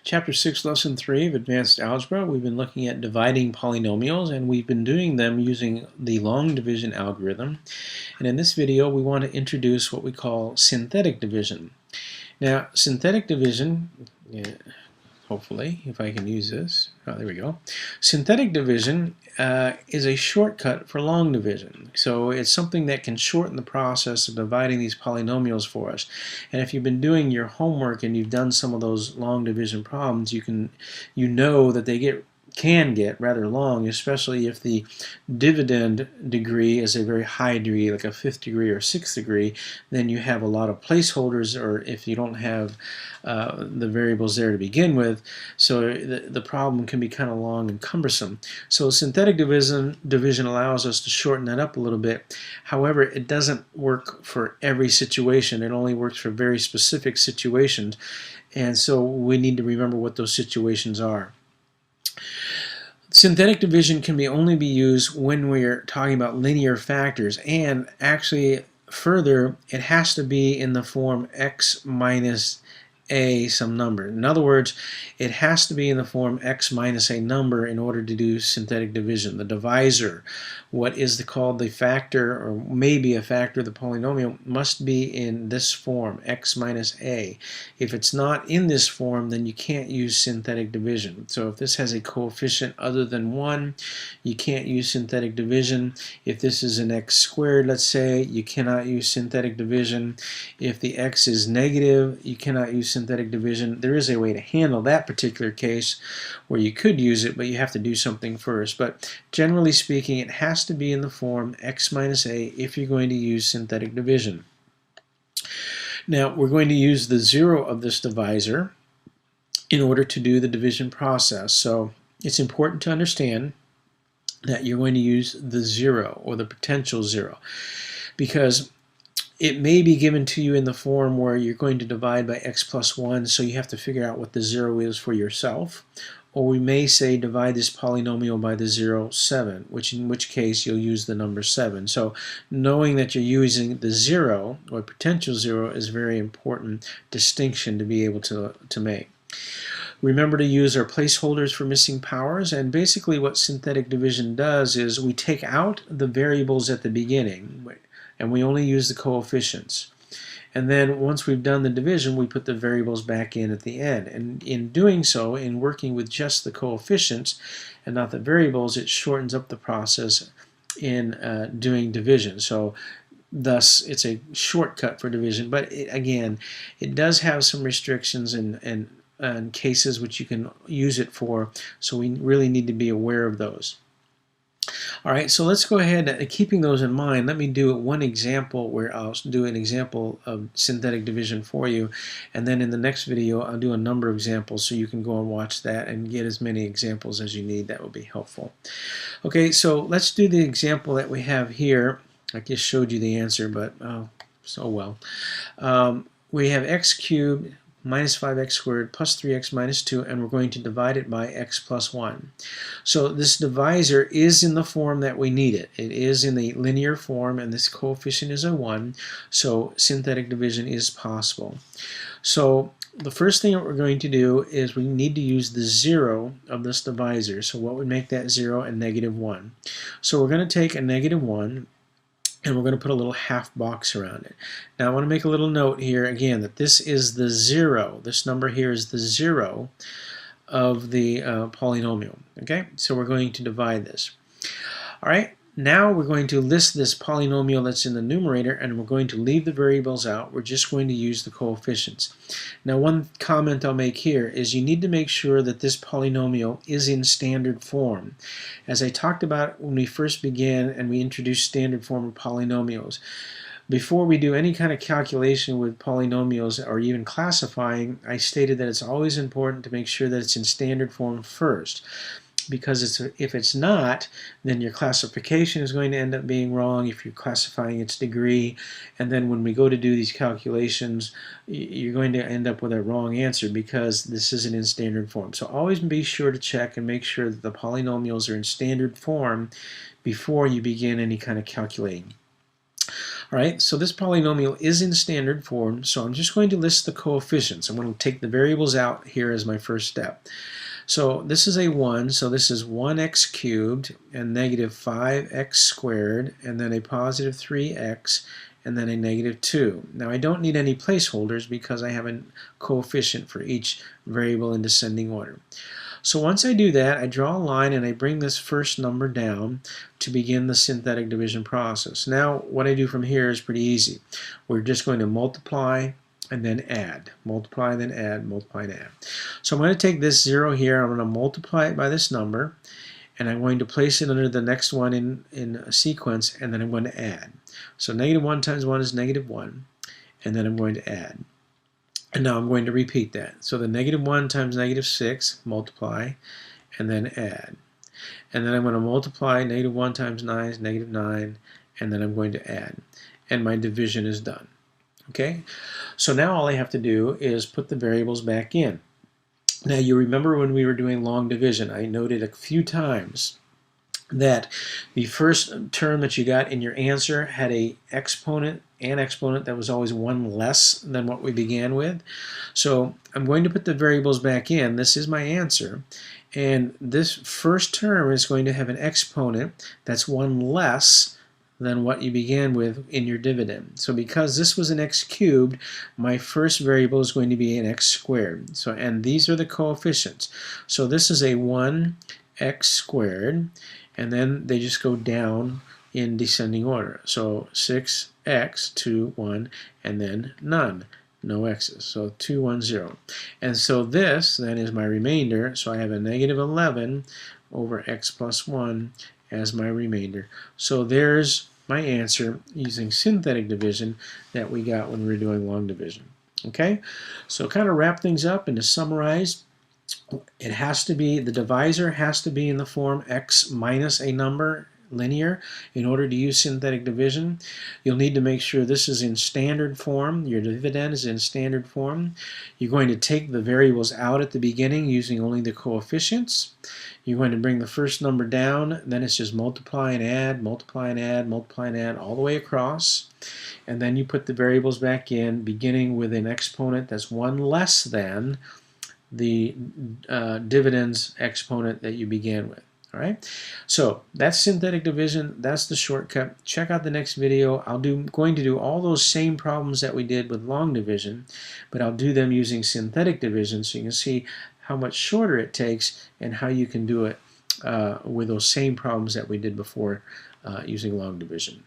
Chapter 6, Lesson 3 of Advanced Algebra. We've been looking at dividing polynomials, and we've been doing them using the long division algorithm. And in this video, we want to introduce what we call synthetic division. Now, synthetic division, hopefully, if I can use this. Oh, there we go. Synthetic division is a shortcut for long division. So it's something that can shorten the process of dividing these polynomials for us. And if you've been doing your homework and you've done some of those long division problems, you know that they can get rather long, especially if the dividend degree is a very high degree, like a 5th degree or 6th degree. Then you have a lot of placeholders, or if you don't have the variables there to begin with, so the problem can be kind of long and cumbersome. So synthetic division allows us to shorten that up a little bit. However, it doesn't work for every situation. It only works for very specific situations, and so we need to remember what those situations are. Synthetic division can only be used when we're talking about linear factors, and actually further, it has to be in the form x minus a some number. In other words, it has to be in the form x minus a number in order to do synthetic division. The divisor, what is called the factor, or maybe a factor of the polynomial, must be in this form, x minus a. If it's not in this form, then you can't use synthetic division. So if this has a coefficient other than 1, you can't use synthetic division. If this is an x squared, let's say, you cannot use synthetic division. If the x is negative, you cannot use synthetic division. There is a way to handle that particular case where you could use it, but you have to do something first. But generally speaking, it has to be in the form x minus a if you're going to use synthetic division. Now, we're going to use the 0 of this divisor in order to do the division process. So it's important to understand that you're going to use the 0 or the potential 0, because it may be given to you in the form where you're going to divide by x plus 1, so you have to figure out what the 0 is for yourself. Or we may say divide this polynomial by the 0, 7, in which case you'll use the number 7. So knowing that you're using the 0 or potential 0 is a very important distinction to be able to make. Remember to use our placeholders for missing powers, and basically what synthetic division does is we take out the variables at the beginning and we only use the coefficients. And then once we've done the division, we put the variables back in at the end. And in doing so, in working with just the coefficients and not the variables, it shortens up the process in doing division. So thus, it's a shortcut for division. But again, it does have some restrictions and cases which you can use it for. So we really need to be aware of those. All right, so let's go ahead, keeping those in mind, let me do one example where I'll do an example of synthetic division for you, and then in the next video I'll do a number of examples so you can go and watch that and get as many examples as you need. That will be helpful. Okay, so let's do the example that we have here. I just showed you the answer, but so well. We have x cubed minus 5x squared plus 3x minus 2, and we're going to divide it by x plus 1. So this divisor is in the form that we need it. It is in the linear form, and this coefficient is a 1, so synthetic division is possible. So the first thing that we're going to do is we need to use the 0 of this divisor. So what would make that 0? A negative 1. So we're going to take a negative 1, and we're going to put a little half box around it. Now I want to make a little note here again that this is the 0. This number here is the 0 of the polynomial. Okay, so we're going to divide this. All right, now we're going to list this polynomial that's in the numerator, and we're going to leave the variables out. We're just going to use the coefficients. Now one comment I'll make here is you need to make sure that this polynomial is in standard form. As I talked about when we first began and we introduced standard form of polynomials, before we do any kind of calculation with polynomials or even classifying, I stated that it's always important to make sure that it's in standard form first. Because if it's not, then your classification is going to end up being wrong if you're classifying its degree, and then when we go to do these calculations, you're going to end up with a wrong answer because this isn't in standard form. So always be sure to check and make sure that the polynomials are in standard form before you begin any kind of calculating. All right, so this polynomial is in standard form, so I'm just going to list the coefficients. I'm going to take the variables out here as my first step. So this is a 1, so this is 1x cubed and negative 5x squared, and then a positive 3x, and then a negative 2. Now I don't need any placeholders because I have a coefficient for each variable in descending order. So once I do that, I draw a line and I bring this first number down to begin the synthetic division process. Now what I do from here is pretty easy. We're just going to multiply and then add. Multiply, then add, multiply, and add. So I'm going to take this 0 here, I'm going to multiply it by this number, and I'm going to place it under the next one in a sequence, and then I'm going to add. So negative 1 times 1 is negative 1, and then I'm going to add. And now I'm going to repeat that. So the negative 1 times negative 6, multiply, and then add. And then I'm going to multiply, negative 1 times 9 is negative 9, and then I'm going to add. And my division is done. Okay? So now all I have to do is put the variables back in. Now you remember when we were doing long division, I noted a few times that the first term that you got in your answer had an exponent that was always one less than what we began with. So I'm going to put the variables back in. This is my answer. And this first term is going to have an exponent that's one less than what you began with in your dividend. So because this was an x cubed, my first variable is going to be an x squared. So, and these are the coefficients. So this is a 1x squared, and then they just go down in descending order. So 6x, 2, 1, and then none. No x's. So 2, 1, 0. And so this then is my remainder. So I have a negative 11 over x plus 1 as my remainder. So there's my answer using synthetic division that we got when we were doing long division. Okay? So kind of wrap things up and to summarize, it has to be, the divisor has to be in the form x minus a number, linear, in order to use synthetic division. You'll need to make sure this is in standard form. Your dividend is in standard form. You're going to take the variables out at the beginning using only the coefficients. You're going to bring the first number down, then it's just multiply and add, multiply and add, multiply and add all the way across. And then you put the variables back in, beginning with an exponent that's one less than the dividend's exponent that you began with. All right, so that's synthetic division. That's the shortcut. Check out the next video. Going to do all those same problems that we did with long division, but I'll do them using synthetic division so you can see how much shorter it takes and how you can do it with those same problems that we did before using long division.